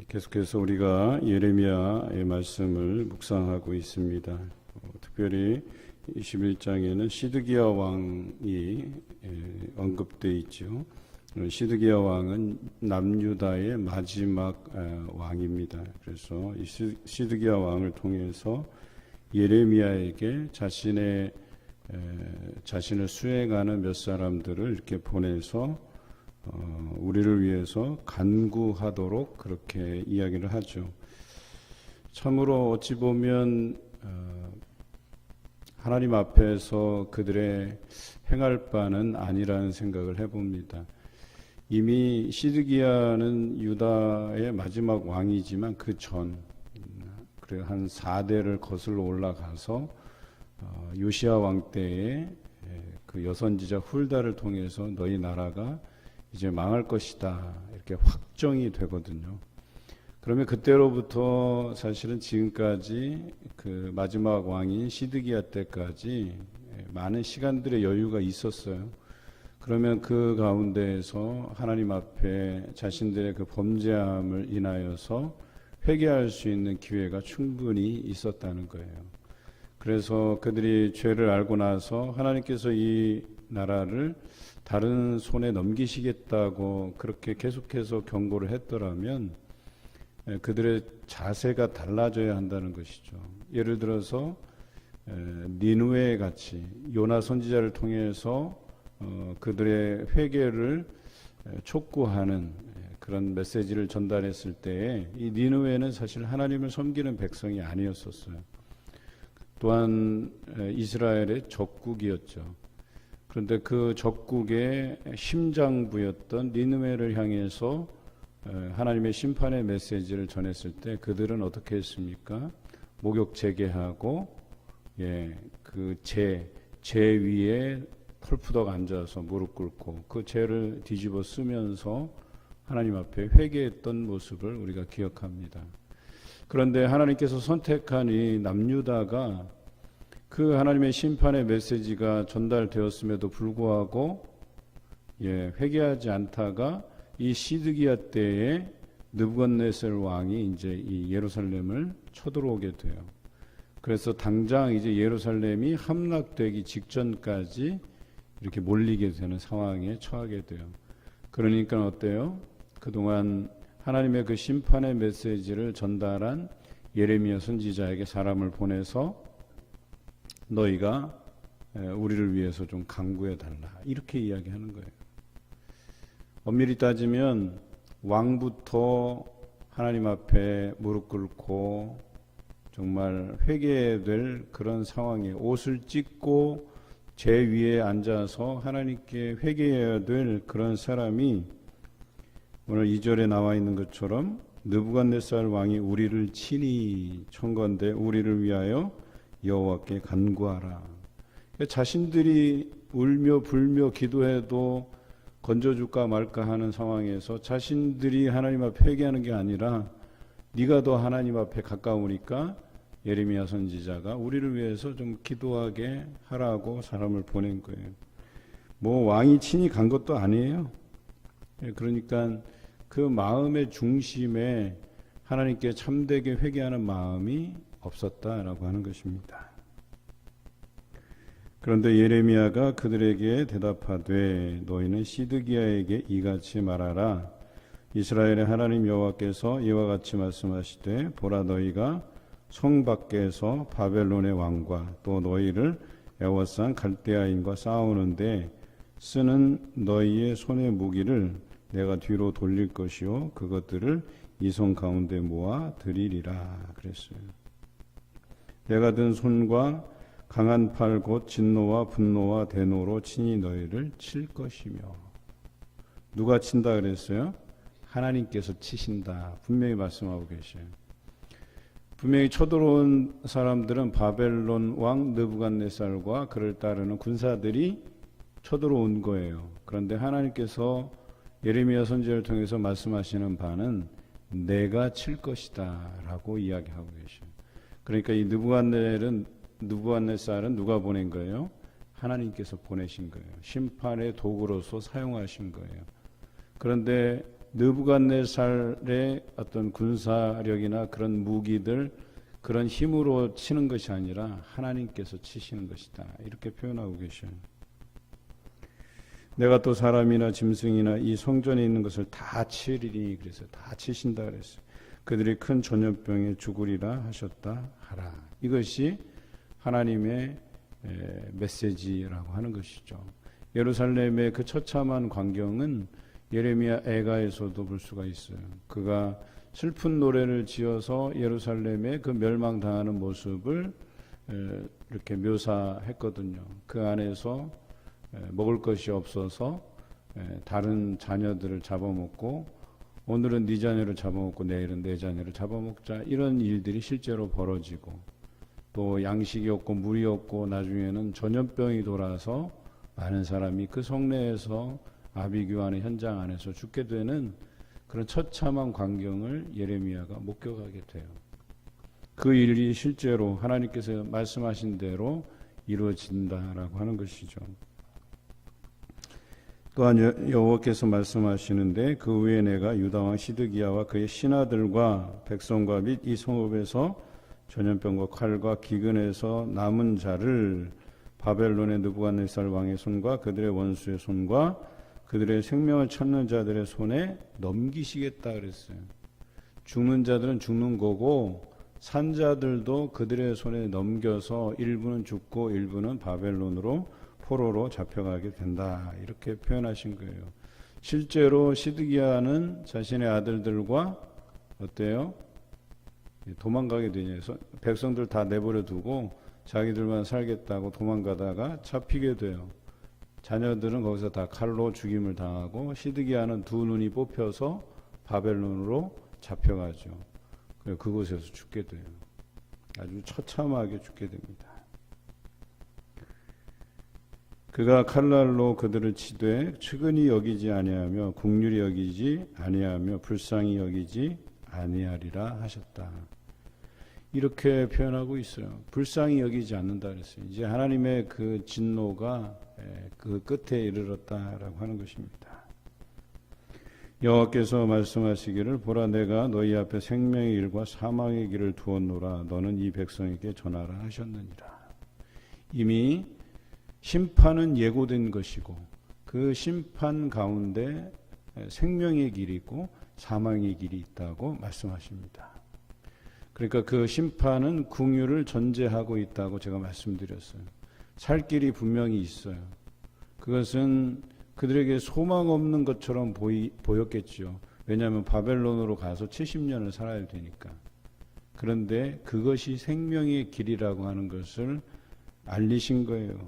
계속해서 우리가 예레미야의 말씀을 묵상하고 있습니다. 특별히 21장에는 시드기야 왕이 언급되어 있죠. 시드기야 왕은 남유다의 마지막 왕입니다. 그래서 이 시드기야 왕을 통해서 예레미야에게 자신을 수행하는 몇 사람들을 이렇게 보내서 우리를 위해서 간구하도록 그렇게 이야기를 하죠. 참으로 어찌 보면 하나님 앞에서 그들의 행할 바는 아니라는 생각을 해봅니다. 이미 시드기야는 유다의 마지막 왕이지만 그 전 한 4대를 거슬러 올라가서 요시야 왕 때에 그 여선지자 훌다를 통해서 너희 나라가 이제 망할 것이다 이렇게 확정이 되거든요. 그러면 그때로부터 사실은 지금까지 그 마지막 왕인 시드기야 때까지 많은 시간들의 여유가 있었어요. 그러면 그 가운데에서 하나님 앞에 자신들의 그 범죄함을 인하여서 회개할 수 있는 기회가 충분히 있었다는 거예요. 그래서 그들이 죄를 알고 나서 하나님께서 이 나라를 다른 손에 넘기시겠다고 그렇게 계속해서 경고를 했더라면 그들의 자세가 달라져야 한다는 것이죠. 예를 들어서 니느웨 같이 요나 선지자를 통해서 그들의 회개를 촉구하는 그런 메시지를 전달했을 때에 이 니느웨는 사실 하나님을 섬기는 백성이 아니었었어요. 또한 이스라엘의 적국이었죠. 그런데 그 적국의 심장부였던 니느웨를 향해서 하나님의 심판의 메시지를 전했을 때 그들은 어떻게 했습니까? 목욕 재개하고 그 재 위에 털푸덕 앉아서 무릎 꿇고 그 죄를 뒤집어 쓰면서 하나님 앞에 회개했던 모습을 우리가 기억합니다. 그런데 하나님께서 선택한 이 남유다가 그 하나님의 심판의 메시지가 전달되었음에도 불구하고 회개하지 않다가 이 시드기야 때에 느부갓네살 왕이 이제 이 예루살렘을 쳐들어오게 돼요. 그래서 당장 이제 예루살렘이 함락되기 직전까지 이렇게 몰리게 되는 상황에 처하게 돼요. 그러니까 어때요? 그동안 하나님의 그 심판의 메시지를 전달한 예레미야 선지자에게 사람을 보내서 너희가 우리를 위해서 좀 간구해 달라 이렇게 이야기하는 거예요. 엄밀히 따지면 왕부터 하나님 앞에 무릎 꿇고 정말 회개해야 될 그런 상황에 옷을 찢고 제 위에 앉아서 하나님께 회개해야 될 그런 사람이 오늘 2절에 나와 있는 것처럼 느부갓네살 왕이 우리를 친히 청건대 우리를 위하여 여호와께 간구하라. 자신들이 울며 불며 기도해도 건져줄까 말까 하는 상황에서 자신들이 하나님 앞에 회개하는 게 아니라 네가 더 하나님 앞에 가까우니까 예레미야 선지자가 우리를 위해서 좀 기도하게 하라고 사람을 보낸 거예요. 뭐 왕이 친히 간 것도 아니에요. 그러니까 그 마음의 중심에 하나님께 참되게 회개하는 마음이 없었다라고 하는 것입니다. 그런데 예레미야가 그들에게 대답하되 너희는 시드기야에게 이같이 말하라. 이스라엘의 하나님 여호와께서 이와 같이 말씀하시되 보라 너희가 성 밖에서 바벨론의 왕과 또 너희를 애워싼 갈대아인과 싸우는데 쓰는 너희의 손의 무기를 내가 뒤로 돌릴 것이요 그것들을 이 성 가운데 모아 드리리라 그랬어요. 내가 든 손과 강한 팔 곧 진노와 분노와 대노로 친히 너희를 칠 것이며. 누가 친다 그랬어요? 하나님께서 치신다 분명히 말씀하고 계셔요. 분명히 쳐들어온 사람들은 바벨론 왕 느부갓네살과 그를 따르는 군사들이 쳐들어온 거예요. 그런데 하나님께서 예레미야 선지자를 통해서 말씀하시는 바는 내가 칠 것이다 라고 이야기하고 계셔요. 그러니까 이 느부갓네살은 누가 보낸 거예요? 하나님께서 보내신 거예요. 심판의 도구로서 사용하신 거예요. 그런데 느부갓네살의 어떤 군사력이나 그런 무기들, 그런 힘으로 치는 것이 아니라 하나님께서 치시는 것이다. 이렇게 표현하고 계셔요. 내가 또 사람이나 짐승이나 이 성전에 있는 것을 다 치리니, 그래서 다 치신다 그랬어요. 그들이 큰 전염병에 죽으리라 하셨다 하라. 이것이 하나님의 메시지라고 하는 것이죠. 예루살렘의 그 처참한 광경은 예레미야 애가에서도 볼 수가 있어요. 그가 슬픈 노래를 지어서 예루살렘의 그 멸망당하는 모습을 이렇게 묘사했거든요. 그 안에서 먹을 것이 없어서 다른 자녀들을 잡아먹고, 오늘은 네 자녀를 잡아먹고 내일은 내 자녀를 잡아먹자, 이런 일들이 실제로 벌어지고, 또 양식이 없고 물이 없고 나중에는 전염병이 돌아서 많은 사람이 그 성내에서 아비규환의 현장 안에서 죽게 되는 그런 처참한 광경을 예레미야가 목격하게 돼요. 그 일이 실제로 하나님께서 말씀하신 대로 이루어진다라고 하는 것이죠. 또한 여호와께서 말씀하시는데, 그 후에 내가 유다왕 시드기야와 그의 신하들과 백성과 및 이 성읍에서 전염병과 칼과 기근에서 남은 자를 바벨론의 느부갓네살 왕의 손과 그들의 원수의 손과 그들의 생명을 찾는 자들의 손에 넘기시겠다 그랬어요. 죽는 자들은 죽는 거고 산 자들도 그들의 손에 넘겨서 일부는 죽고 일부는 바벨론으로 포로로 잡혀가게 된다, 이렇게 표현하신 거예요. 실제로 시드기야는 자신의 아들들과 어때요? 도망가게 되냐서 백성들 다 내버려 두고 자기들만 살겠다고 도망가다가 잡히게 돼요. 자녀들은 거기서 다 칼로 죽임을 당하고 시드기야는 두 눈이 뽑혀서 바벨론으로 잡혀가죠. 그곳에서 죽게 돼요. 아주 처참하게 죽게 됩니다. 그가 칼날로 그들을 치되 측은히 여기지 아니하며 긍휼히 여기지 아니하며 불쌍히 여기지 아니하리라 하셨다. 이렇게 표현하고 있어요. 불쌍히 여기지 않는다 그랬어요. 이제 하나님의 그 진노가 그 끝에 이르렀다라고 하는 것입니다. 여호와께서 말씀하시기를, 보라 내가 너희 앞에 생명의 길과 사망의 길을 두었노라. 너는 이 백성에게 전하라 하셨느니라. 이미 심판은 예고된 것이고 그 심판 가운데 생명의 길이 있고 사망의 길이 있다고 말씀하십니다. 그러니까 그 심판은 긍휼을 전제하고 있다고 제가 말씀드렸어요. 살 길이 분명히 있어요. 그것은 그들에게 소망 없는 것처럼 보였겠죠. 왜냐하면 바벨론으로 가서 70년을 살아야 되니까. 그런데 그것이 생명의 길이라고 하는 것을 알리신 거예요.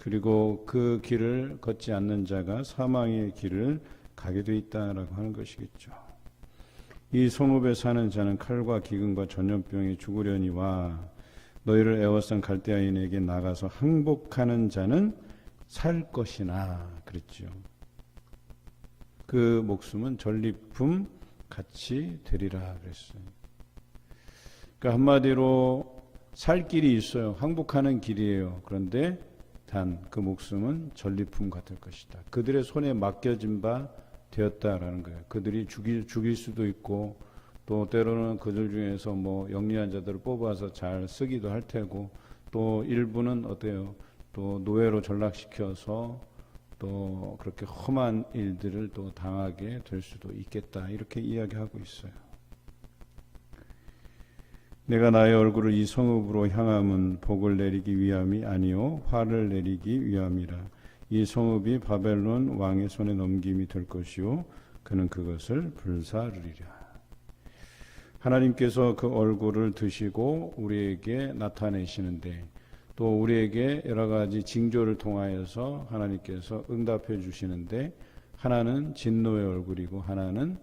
그리고 그 길을 걷지 않는 자가 사망의 길을 가게 돼 있다라고 하는 것이겠죠. 이 성읍에 사는 자는 칼과 기근과 전염병에 죽으려니와 너희를 애워싼 갈대아인에게 나가서 항복하는 자는 살 것이나 그랬죠. 그 목숨은 전리품 같이 되리라 그랬어요. 그러니까 한마디로 살 길이 있어요. 항복하는 길이에요. 그런데 단 그 목숨은 전리품 같을 것이다. 그들의 손에 맡겨진 바 되었다라는 거예요. 그들이 죽일 수도 있고 또 때로는 그들 중에서 뭐 영리한 자들을 뽑아서 잘 쓰기도 할 테고 또 일부는 어때요? 또 노예로 전락시켜서 또 그렇게 험한 일들을 또 당하게 될 수도 있겠다. 이렇게 이야기하고 있어요. 내가 나의 얼굴을 이 성읍으로 향함은 복을 내리기 위함이 아니요 화를 내리기 위함이라. 이 성읍이 바벨론 왕의 손에 넘김이 될 것이요 그는 그것을 불사르리라. 하나님께서 그 얼굴을 드시고 우리에게 나타내시는데 또 우리에게 여러 가지 징조를 통하여서 하나님께서 응답해 주시는데, 하나는 진노의 얼굴이고 하나는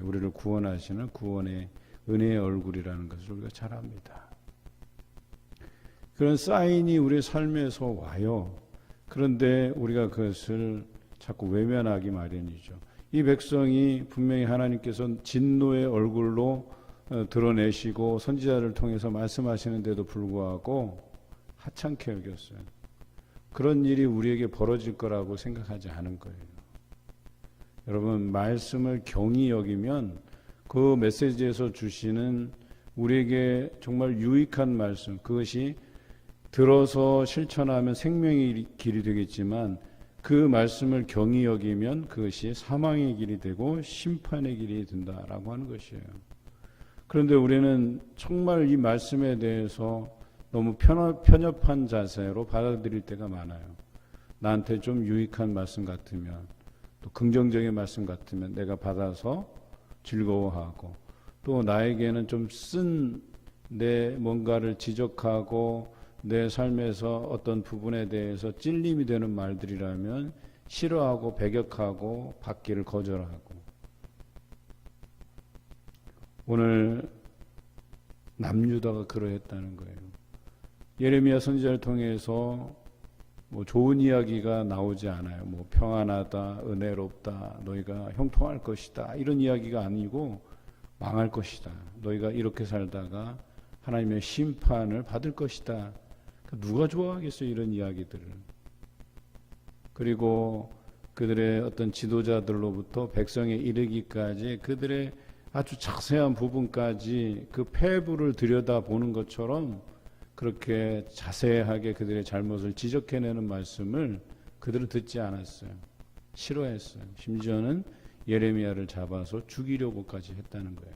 우리를 구원하시는 구원의 은혜의 얼굴이라는 것을 우리가 잘 압니다. 그런 사인이 우리의 삶에서 와요. 그런데 우리가 그것을 자꾸 외면하기 마련이죠. 이 백성이 분명히 하나님께서 진노의 얼굴로 드러내시고 선지자를 통해서 말씀하시는데도 불구하고 하찮게 여겼어요. 그런 일이 우리에게 벌어질 거라고 생각하지 않은 거예요. 여러분, 말씀을 경히 여기면 그 메시지에서 주시는 우리에게 정말 유익한 말씀, 그것이 들어서 실천하면 생명의 길이 되겠지만 그 말씀을 경히 여기면 그것이 사망의 길이 되고 심판의 길이 된다라고 하는 것이에요. 그런데 우리는 정말 이 말씀에 대해서 너무 편협한 자세로 받아들일 때가 많아요. 나한테 좀 유익한 말씀 같으면, 또 긍정적인 말씀 같으면 내가 받아서 즐거워하고, 또 나에게는 좀 쓴 내 뭔가를 지적하고 내 삶에서 어떤 부분에 대해서 찔림이 되는 말들이라면 싫어하고 배격하고 받기를 거절하고. 오늘 남유다가 그러했다는 거예요. 예레미야 선지자를 통해서 뭐 좋은 이야기가 나오지 않아요. 뭐 평안하다, 은혜롭다, 너희가 형통할 것이다, 이런 이야기가 아니고 망할 것이다, 너희가 이렇게 살다가 하나님의 심판을 받을 것이다. 누가 좋아하겠어요, 이런 이야기들을. 그리고 그들의 어떤 지도자들로부터 백성에 이르기까지 그들의 아주 자세한 부분까지 그 폐부를 들여다보는 것처럼 그렇게 자세하게 그들의 잘못을 지적해내는 말씀을 그들은 듣지 않았어요. 싫어했어요. 심지어는 예레미야를 잡아서 죽이려고까지 했다는 거예요.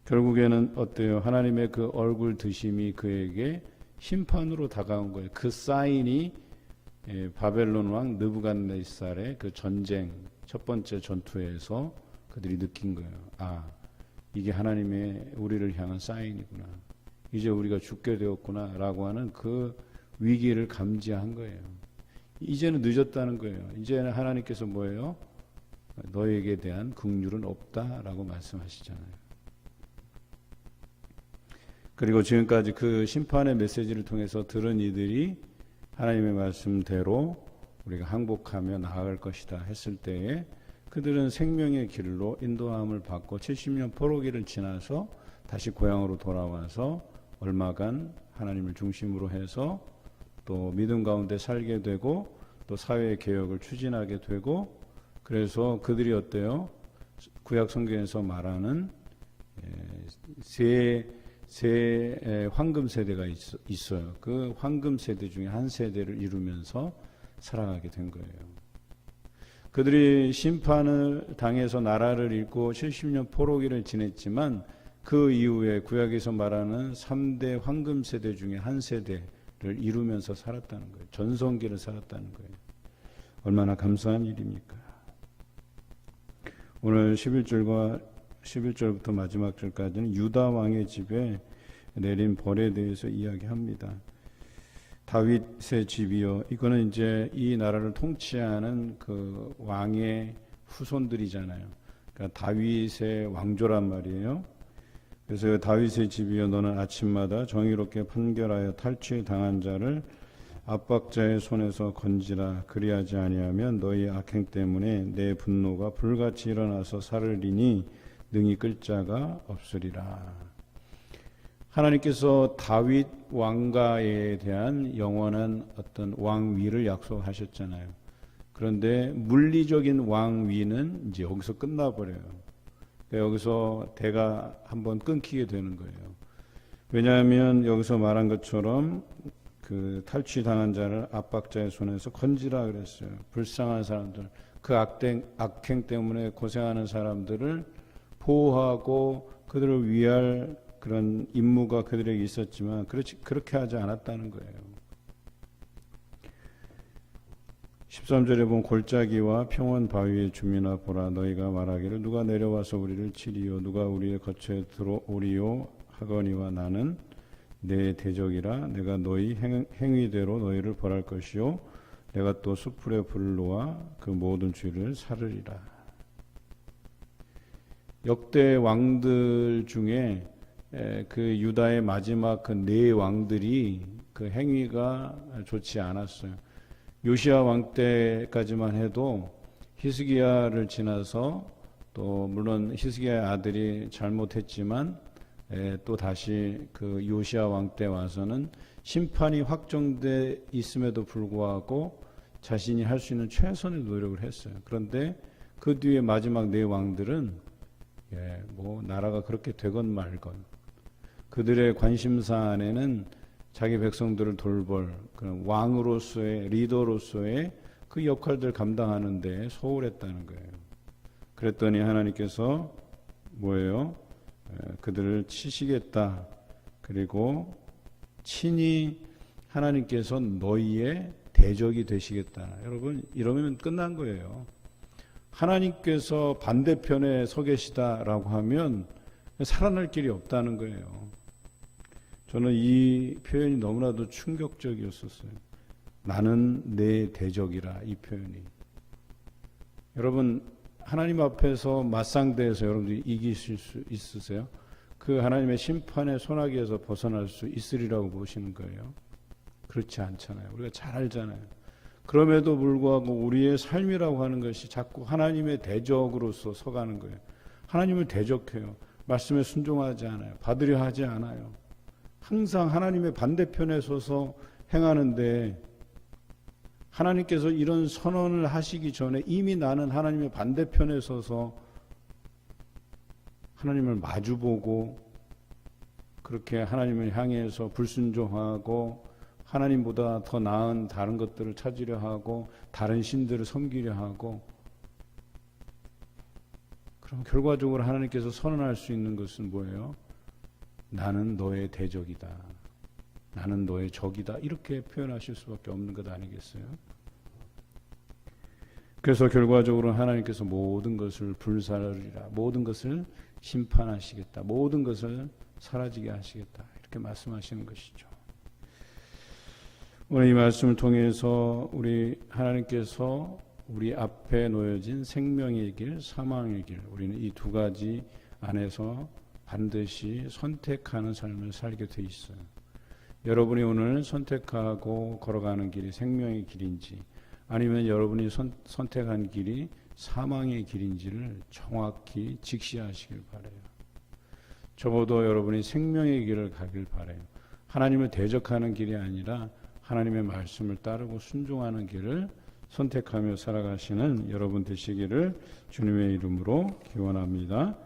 결국에는 어때요? 하나님의 그 얼굴 드심이 그에게 심판으로 다가온 거예요. 그 사인이 바벨론 왕 느부갓네살의 그 전쟁 첫 번째 전투에서 그들이 느낀 거예요. 아, 이게 하나님의 우리를 향한 사인이구나. 이제 우리가 죽게 되었구나 라고 하는 그 위기를 감지한 거예요. 이제는 늦었다는 거예요. 이제는 하나님께서 뭐예요? 너에게 대한 긍휼은 없다라고 말씀하시잖아요. 그리고 지금까지 그 심판의 메시지를 통해서 들은 이들이 하나님의 말씀대로 우리가 항복하며 나아갈 것이다 했을 때에 그들은 생명의 길로 인도함을 받고 70년 포로기를 지나서 다시 고향으로 돌아와서 얼마간 하나님을 중심으로 해서 또 믿음 가운데 살게 되고 또 사회 개혁을 추진하게 되고, 그래서 그들이 어때요? 구약 성경에서 말하는 세 황금 세대가 있어요. 그 황금 세대 중에 한 세대를 이루면서 살아가게 된 거예요. 그들이 심판을 당해서 나라를 잃고 70년 포로기를 지냈지만 그 이후에 구약에서 말하는 3대 황금 세대 중에 한 세대를 이루면서 살았다는 거예요. 전성기를 살았다는 거예요. 얼마나 감사한 일입니까? 오늘 11절부터 마지막 절까지는 유다 왕의 집에 내린 벌에 대해서 이야기합니다. 다윗의 집이요. 이거는 이제 이 나라를 통치하는 그 왕의 후손들이잖아요. 그러니까 다윗의 왕조란 말이에요. 그래서 다윗의 집이요, 너는 아침마다 정의롭게 판결하여 탈취 당한 자를 압박자의 손에서 건지라. 그리하지 아니하면 너희 악행 때문에 내 분노가 불같이 일어나서 살으리니 능히 끌 자가 없으리라. 하나님께서 다윗 왕가에 대한 영원한 어떤 왕위를 약속하셨잖아요. 그런데 물리적인 왕위는 이제 여기서 끝나버려요. 여기서 대가 한번 끊기게 되는 거예요. 왜냐하면 여기서 말한 것처럼 그 탈취당한 자를 압박자의 손에서 건지라 그랬어요. 불쌍한 사람들, 그 악행 때문에 고생하는 사람들을 보호하고 그들을 위할 그런 임무가 그들에게 있었지만 그렇게 하지 않았다는 거예요. 13절에 보면 골짜기와 평원 바위의 주민아 보라, 너희가 말하기를 누가 내려와서 우리를 치리요, 누가 우리의 거처에 들어오리요 하거니와 나는 내 대적이라. 내가 너희 행위대로 너희를 벌할 것이요, 내가 또 수풀에 불을 놓아 그 모든 죄를 살으리라. 역대 왕들 중에 그 유다의 마지막 그 네 왕들이 그 행위가 좋지 않았어요. 요시야 왕 때까지만 해도 히스기야를 지나서, 또 물론 히스기야의 아들이 잘못했지만 또 다시 그 요시야 왕 때 와서는 심판이 확정돼 있음에도 불구하고 자신이 할 수 있는 최선의 노력을 했어요. 그런데 그 뒤에 마지막 네 왕들은 뭐 나라가 그렇게 되건 말건 그들의 관심사 안에는 자기 백성들을 돌볼 그런 왕으로서의 리더로서의 그 역할들 감당하는데 소홀했다는 거예요. 그랬더니 하나님께서 뭐예요? 그들을 치시겠다. 그리고 친히 하나님께서 너희의 대적이 되시겠다. 여러분 이러면 끝난 거예요. 하나님께서 반대편에 서 계시다라고 하면 살아날 길이 없다는 거예요. 저는 이 표현이 너무나도 충격적이었었어요. 나는 내 대적이라, 이 표현이. 여러분 하나님 앞에서 맞상대해서 여러분들이 이기실 수 있으세요? 그 하나님의 심판의 소나기에서 벗어날 수 있으리라고 보시는 거예요? 그렇지 않잖아요. 우리가 잘 알잖아요. 그럼에도 불구하고 우리의 삶이라고 하는 것이 자꾸 하나님의 대적으로서 서가는 거예요. 하나님을 대적해요. 말씀에 순종하지 않아요. 받으려 하지 않아요. 항상 하나님의 반대편에 서서 행하는데 하나님께서 이런 선언을 하시기 전에 이미 나는 하나님의 반대편에 서서 하나님을 마주보고 그렇게 하나님을 향해서 불순종하고 하나님보다 더 나은 다른 것들을 찾으려 하고 다른 신들을 섬기려 하고 그럼 결과적으로 하나님께서 선언할 수 있는 것은 뭐예요? 나는 너의 대적이다. 나는 너의 적이다. 이렇게 표현하실 수밖에 없는 것 아니겠어요? 그래서 결과적으로 하나님께서 모든 것을 불사르리라. 모든 것을 심판하시겠다. 모든 것을 사라지게 하시겠다. 이렇게 말씀하시는 것이죠. 오늘 이 말씀을 통해서 우리 하나님께서 우리 앞에 놓여진 생명의 길, 사망의 길, 우리는 이 두 가지 안에서 반드시 선택하는 삶을 살게 돼 있어요. 여러분이 오늘 선택하고 걸어가는 길이 생명의 길인지 아니면 여러분이 선택한 길이 사망의 길인지를 정확히 직시하시길 바라요. 적어도 여러분이 생명의 길을 가길 바라요. 하나님을 대적하는 길이 아니라 하나님의 말씀을 따르고 순종하는 길을 선택하며 살아가시는 여러분 되시기를 주님의 이름으로 기원합니다.